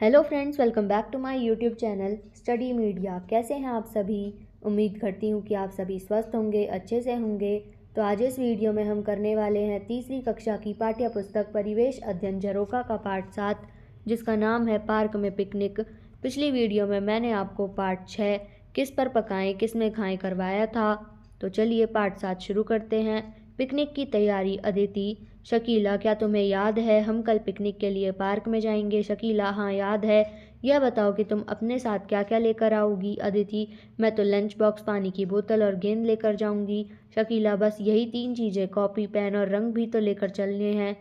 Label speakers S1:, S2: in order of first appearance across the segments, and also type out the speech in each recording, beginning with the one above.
S1: Hello friends, welcome back to my YouTube channel study media. कैसे हैं आप सभी? उम्मीद करती हूँ कि आप सभी स्वस्थ होंगे, अच्छे से होंगे। तो आज इस वीडियो में हम करने वाले हैं तीसरी कक्षा की पाठ्य पुस्तक परिवेश अध्ययन झरोखा का पार्ट 7, जिसका नाम है पार्क में पिकनिक। पिछली वीडियो में मैंने आपको पार्ट 6 किस पर पकाएं किस में खाएं करवाया था। तो चलिए पार्ट 7 शुरू करते हैं। पिकनिक की तैयारी। अदिति: शकीला, क्या तुम्हें याद है हम कल पिकनिक के लिए पार्क में जाएंगे? शकीला: हाँ याद है। यह बताओ कि तुम अपने साथ क्या क्या लेकर आओगी? अदिति: मैं तो लंच बॉक्स, पानी की बोतल और गेंद लेकर जाऊंगी। शकीला: बस यही 3 चीज़ें? कॉपी, पेन और रंग भी तो लेकर चलने हैं।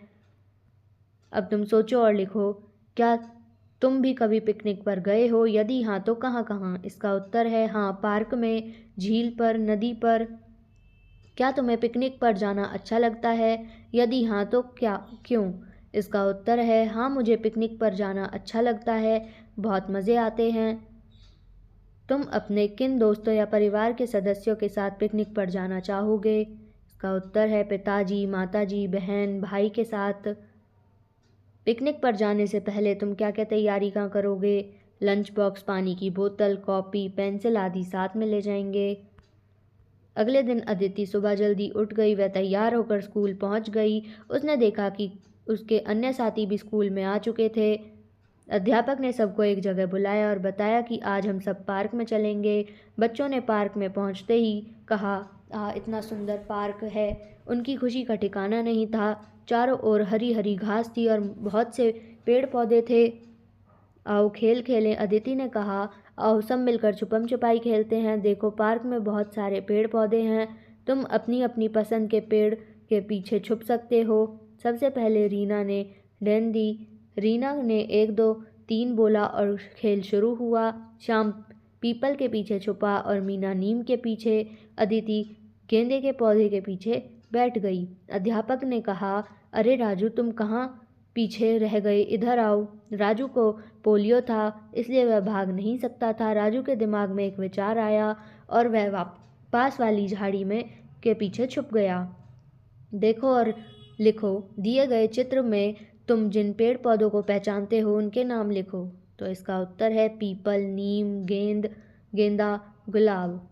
S1: अब तुम सोचो और लिखो। क्या तुम भी कभी पिकनिक पर गए हो? यदि हाँ तो कहाँ कहाँ? इसका उत्तर है हाँ, पार्क में, झील पर, नदी पर। क्या तुम्हें पिकनिक पर जाना अच्छा लगता है? यदि हाँ तो क्या, क्यों? इसका उत्तर है हाँ, मुझे पिकनिक पर जाना अच्छा लगता है, बहुत मज़े आते हैं। तुम अपने किन दोस्तों या परिवार के सदस्यों के साथ पिकनिक पर जाना चाहोगे? इसका उत्तर है पिताजी, माताजी, बहन, भाई के साथ। पिकनिक पर जाने से पहले तुम क्या क्या तैयारी करोगे? लंच बॉक्स, पानी की बोतल, कॉपी, पेंसिल आदि साथ में ले जाएंगे। अगले दिन अदिति सुबह जल्दी उठ गई। वह तैयार होकर स्कूल पहुंच गई। उसने देखा कि उसके अन्य साथी भी स्कूल में आ चुके थे। अध्यापक ने सबको एक जगह बुलाया और बताया कि आज हम सब पार्क में चलेंगे। बच्चों ने पार्क में पहुंचते ही कहा, इतना सुंदर पार्क है। उनकी खुशी का ठिकाना नहीं था। चारों ओर हरी हरी घास थी और बहुत से पेड़ पौधे थे। आओ खेल खेलें, अदिति ने कहा। आओ सब मिलकर छुपम छुपाई खेलते हैं। देखो पार्क में बहुत सारे पेड़ पौधे हैं। तुम अपनी अपनी पसंद के पेड़ के पीछे छुप सकते हो। सबसे पहले रीना ने डेन दी। रीना ने 1 2 3 बोला और खेल शुरू हुआ। श्याम पीपल के पीछे छुपा और मीना नीम के पीछे। अदिति गेंदे के पौधे के पीछे बैठ गई। अध्यापक ने कहा, अरे राजू, तुम कहाँ पीछे रह गए? इधर आओ। राजू को पोलियो था, इसलिए वह भाग नहीं सकता था। राजू के दिमाग में एक विचार आया और वह पास वाली झाड़ी में के पीछे छुप गया। देखो और लिखो, दिए गए चित्र में तुम जिन पेड़ पौधों को पहचानते हो उनके नाम लिखो। तो इसका उत्तर है पीपल, नीम, गेंदा, गुलाब।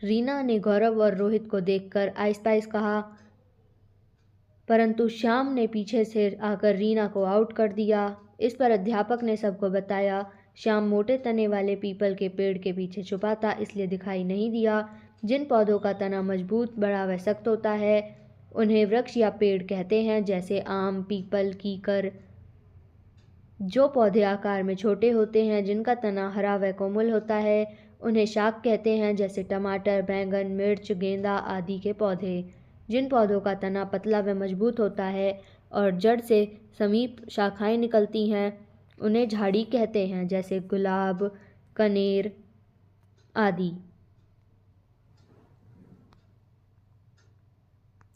S1: रीना ने गौरव और रोहित को देखकर आइस पाइस कहा, परंतु श्याम ने पीछे से आकर रीना को आउट कर दिया। इस पर अध्यापक ने सबको बताया, श्याम मोटे तने वाले पीपल के पेड़ के पीछे छुपा था, इसलिए दिखाई नहीं दिया। जिन पौधों का तना मजबूत, बड़ा व सख्त होता है उन्हें वृक्ष या पेड़ कहते हैं, जैसे आम, पीपल, कीकर। जो पौधे आकार में छोटे होते हैं, जिनका तना हरा व कोमल होता है, उन्हें शाक कहते हैं, जैसे टमाटर, बैंगन, मिर्च, गेंदा आदि के पौधे। जिन पौधों का तना पतला व मजबूत होता है और जड़ से समीप शाखाएं निकलती हैं, उन्हें झाड़ी कहते हैं, जैसे गुलाब, कनेर आदि।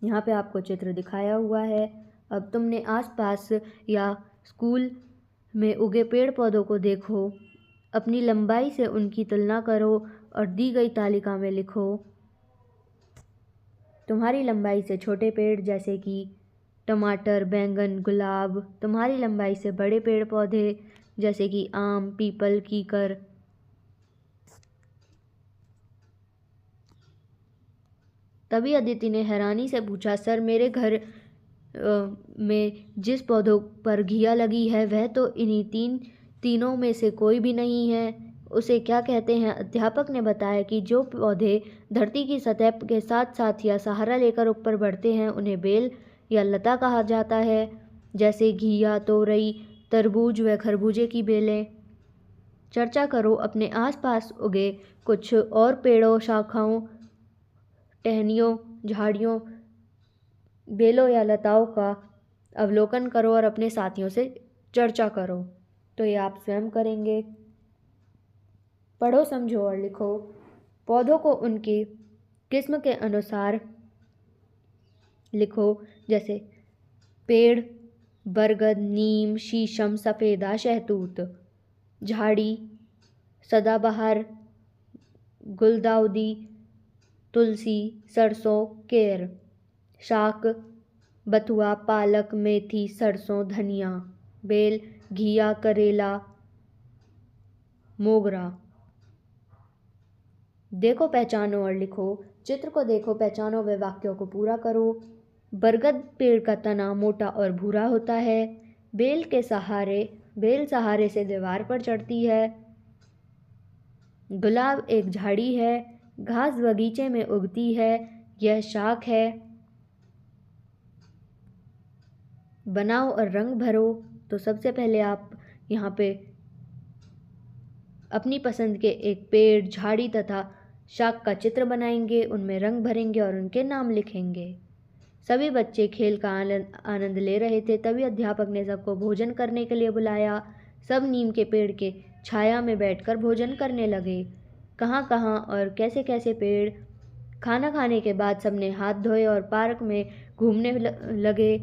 S1: यहाँ पे आपको चित्र दिखाया हुआ है। अब तुमने आसपास या स्कूल में उगे पेड़ पौधों को देखो, अपनी लंबाई से उनकी तुलना करो और दी गई तालिका में लिखो। तुम्हारी लंबाई से छोटे पेड़ जैसे कि टमाटर, बैंगन, गुलाब। तुम्हारी लंबाई से बड़े पेड़ पौधे जैसे कि आम, पीपल, कीकर। तभी अदिति ने हैरानी से पूछा, सर, मेरे घर में जिस पौधों पर घिया लगी है वह तो इन्हीं तीनों में से कोई भी नहीं है, उसे क्या कहते हैं? अध्यापक ने बताया कि जो पौधे धरती की सतह के साथ साथ या सहारा लेकर ऊपर बढ़ते हैं उन्हें बेल या लता कहा जाता है, जैसे घिया, तोरई, तरबूज व खरबूजे की बेलें। चर्चा करो अपने आसपास उगे कुछ और पेड़ों, शाखाओं, टहनियों, झाड़ियों, बेलों या लताओं का अवलोकन करो और अपने साथियों से चर्चा करो। तो ये आप स्वयं करेंगे। पढ़ो, समझो और लिखो। पौधों को उनकी किस्म के अनुसार लिखो, जैसे पेड़ बरगद, नीम, शीशम, सफ़ेदा, शहतूत। झाड़ी सदाबहार, गुलदाउदी, तुलसी, सरसों, केर। शाक बथुआ, पालक, मेथी, सरसों, धनिया। बेल, घिया, करेला, मोगरा। देखो, पहचानो और लिखो। चित्र को देखो, पहचानो व वाक्यों को पूरा करो। बरगद पेड़ का तना मोटा और भूरा होता है। बेल सहारे से दीवार पर चढ़ती है। गुलाब एक झाड़ी है। घास बगीचे में उगती है। यह शाख है। बनाओ और रंग भरो। तो सबसे पहले आप यहाँ पे अपनी पसंद के एक पेड़, झाड़ी तथा शाख का चित्र बनाएंगे, उनमें रंग भरेंगे और उनके नाम लिखेंगे। सभी बच्चे खेल का आनंद ले रहे थे। तभी अध्यापक ने सबको भोजन करने के लिए बुलाया। सब नीम के पेड़ के छाया में बैठकर भोजन करने लगे। कहाँ कहाँ और कैसे कैसे पेड़। खाना खाने के बाद सबने हाथ धोए और पार्क में घूमने लगे।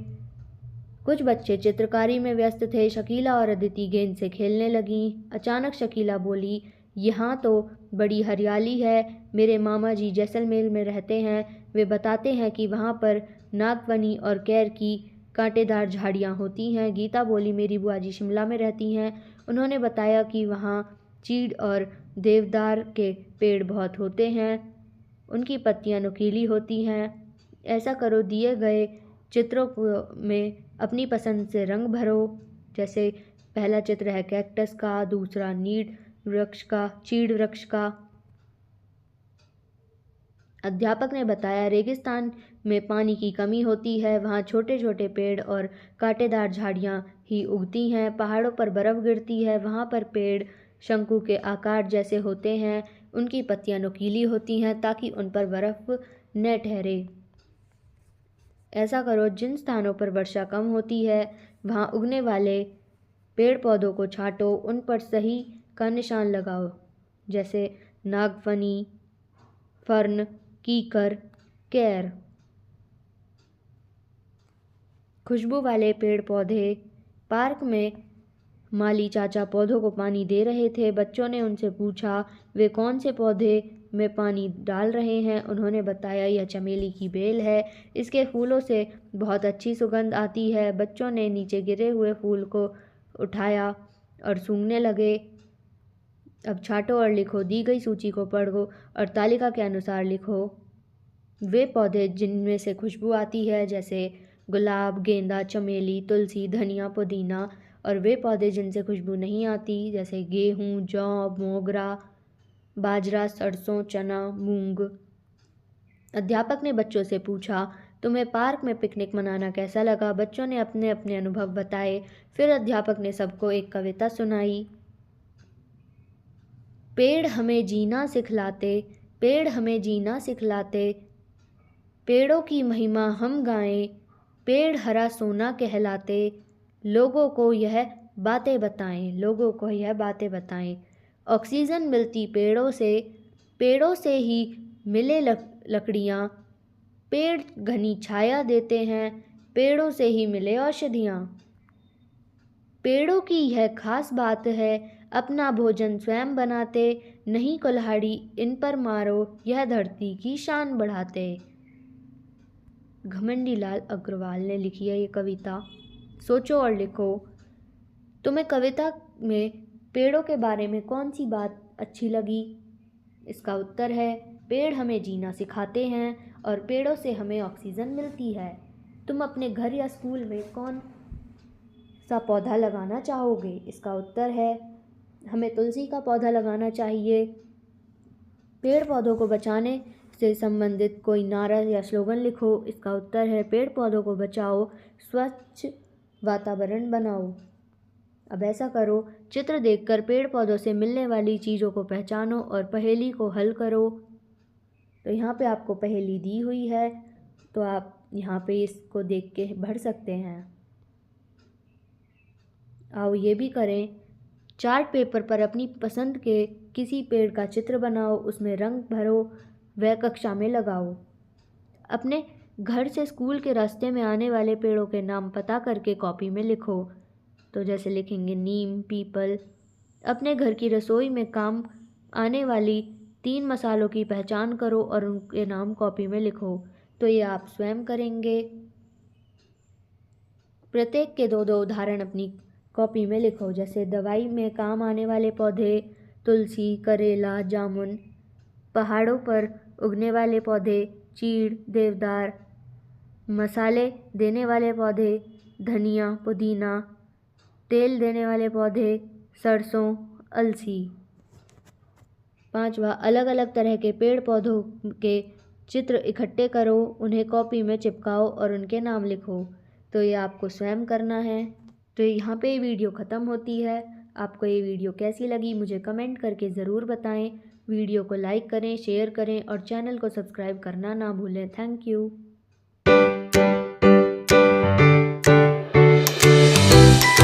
S1: कुछ बच्चे चित्रकारी में व्यस्त थे। शकीला और अदिति गेंद से खेलने लगीं। अचानक शकीला बोली, यहाँ तो बड़ी हरियाली है। मेरे मामा जी जैसलमेर में रहते हैं। वे बताते हैं कि वहाँ पर नागफनी और कैर की कांटेदार झाड़ियाँ होती हैं। गीता बोली, मेरी बुआ जी शिमला में रहती हैं। उन्होंने बताया कि वहाँ चीड़ और देवदार के पेड़ बहुत होते हैं। उनकी पत्तियाँ नुकीली होती हैं। ऐसा करो, दिए गए चित्रों में अपनी पसंद से रंग भरो। जैसे पहला चित्र है कैक्टस का, दूसरा चीड़ वृक्ष का। अध्यापक ने बताया, रेगिस्तान में पानी की कमी होती है। वहाँ छोटे छोटे पेड़ और कांटेदार झाड़ियाँ ही उगती हैं। पहाड़ों पर बर्फ़ गिरती है। वहाँ पर पेड़ शंकु के आकार जैसे होते हैं। उनकी पत्तियाँ नुकीली होती हैं ताकि उन पर बर्फ़ न ठहरे। ऐसा करो, जिन स्थानों पर वर्षा कम होती है वहाँ उगने वाले पेड़ पौधों को छांटो, उन पर सही का निशान लगाओ। जैसे नागफनी, फर्न, कीकर, कैर। खुशबू वाले पेड़ पौधे। पार्क में माली चाचा पौधों को पानी दे रहे थे। बच्चों ने उनसे पूछा, वे कौन से पौधे में पानी डाल रहे हैं। उन्होंने बताया, यह चमेली की बेल है। इसके फूलों से बहुत अच्छी सुगंध आती है। बच्चों ने नीचे गिरे हुए फूल को उठाया और सूंघने लगे। अब छांटो और लिखो। दी गई सूची को पढ़ो और तालिका के अनुसार लिखो। वे पौधे जिनमें से खुशबू आती है, जैसे गुलाब, गेंदा, चमेली, तुलसी, धनिया, पुदीना। और वे पौधे जिनसे खुशबू नहीं आती, जैसे गेहूँ, जौ, मोगरा, बाजरा, सरसों, चना, मूंग। अध्यापक ने बच्चों से पूछा, तुम्हें पार्क में पिकनिक मनाना कैसा लगा। बच्चों ने अपने अपने अनुभव बताए। फिर अध्यापक ने सबको एक कविता सुनाई। पेड़ हमें जीना सिखलाते, पेड़ हमें जीना सिखलाते, पेड़ों की महिमा हम गाएं, पेड़ हरा सोना कहलाते, लोगों को यह बातें बताएं, लोगों को यह बातें बताएं। ऑक्सीजन मिलती पेड़ों से ही मिले लकड़ियाँ, पेड़ घनी छाया देते हैं, पेड़ों से ही मिले औषधियाँ। पेड़ों की यह खास बात है, अपना भोजन स्वयं बनाते, नहीं कुल्हाड़ी इन पर मारो, यह धरती की शान बढ़ाते। घमंडी लाल अग्रवाल ने लिखी है ये कविता। सोचो और लिखो, तुम्हें कविता में पेड़ों के बारे में कौन सी बात अच्छी लगी। इसका उत्तर है, पेड़ हमें जीना सिखाते हैं और पेड़ों से हमें ऑक्सीजन मिलती है। तुम अपने घर या स्कूल में कौन सा पौधा लगाना चाहोगे। इसका उत्तर है, हमें तुलसी का पौधा लगाना चाहिए। पेड़ पौधों को बचाने से संबंधित कोई नारा या स्लोगन लिखो। इसका उत्तर है, पेड़ पौधों को बचाओ, स्वच्छ वातावरण बनाओ। अब ऐसा करो, चित्र देखकर पेड़ पौधों से मिलने वाली चीज़ों को पहचानो और पहेली को हल करो। तो यहाँ पे आपको पहेली दी हुई है, तो आप यहाँ पे इसको देख के भर सकते हैं। आओ ये भी करें। चार्ट पेपर पर अपनी पसंद के किसी पेड़ का चित्र बनाओ, उसमें रंग भरो, वह कक्षा में लगाओ। अपने घर से स्कूल के रास्ते में आने वाले पेड़ों के नाम पता करके कॉपी में लिखो। तो जैसे लिखेंगे नीम, पीपल। अपने घर की रसोई में काम आने वाली 3 मसालों की पहचान करो और उनके नाम कॉपी में लिखो। तो ये आप स्वयं करेंगे। प्रत्येक के 2-2 उदाहरण अपनी कॉपी में लिखो। जैसे दवाई में काम आने वाले पौधे तुलसी, करेला, जामुन। पहाड़ों पर उगने वाले पौधे चीड़, देवदार। मसाले देने वाले पौधे धनिया, पुदीना। तेल देने वाले पौधे सरसों, अलसी। 5वां, अलग अलग तरह के पेड़ पौधों के चित्र इकट्ठे करो, उन्हें कॉपी में चिपकाओ और उनके नाम लिखो। तो ये आपको स्वयं करना है। तो यहाँ पे ये वीडियो ख़त्म होती है। आपको ये वीडियो कैसी लगी मुझे कमेंट करके ज़रूर बताएं। वीडियो को लाइक करें, शेयर करें और चैनल को सब्सक्राइब करना ना भूलें। Thank you.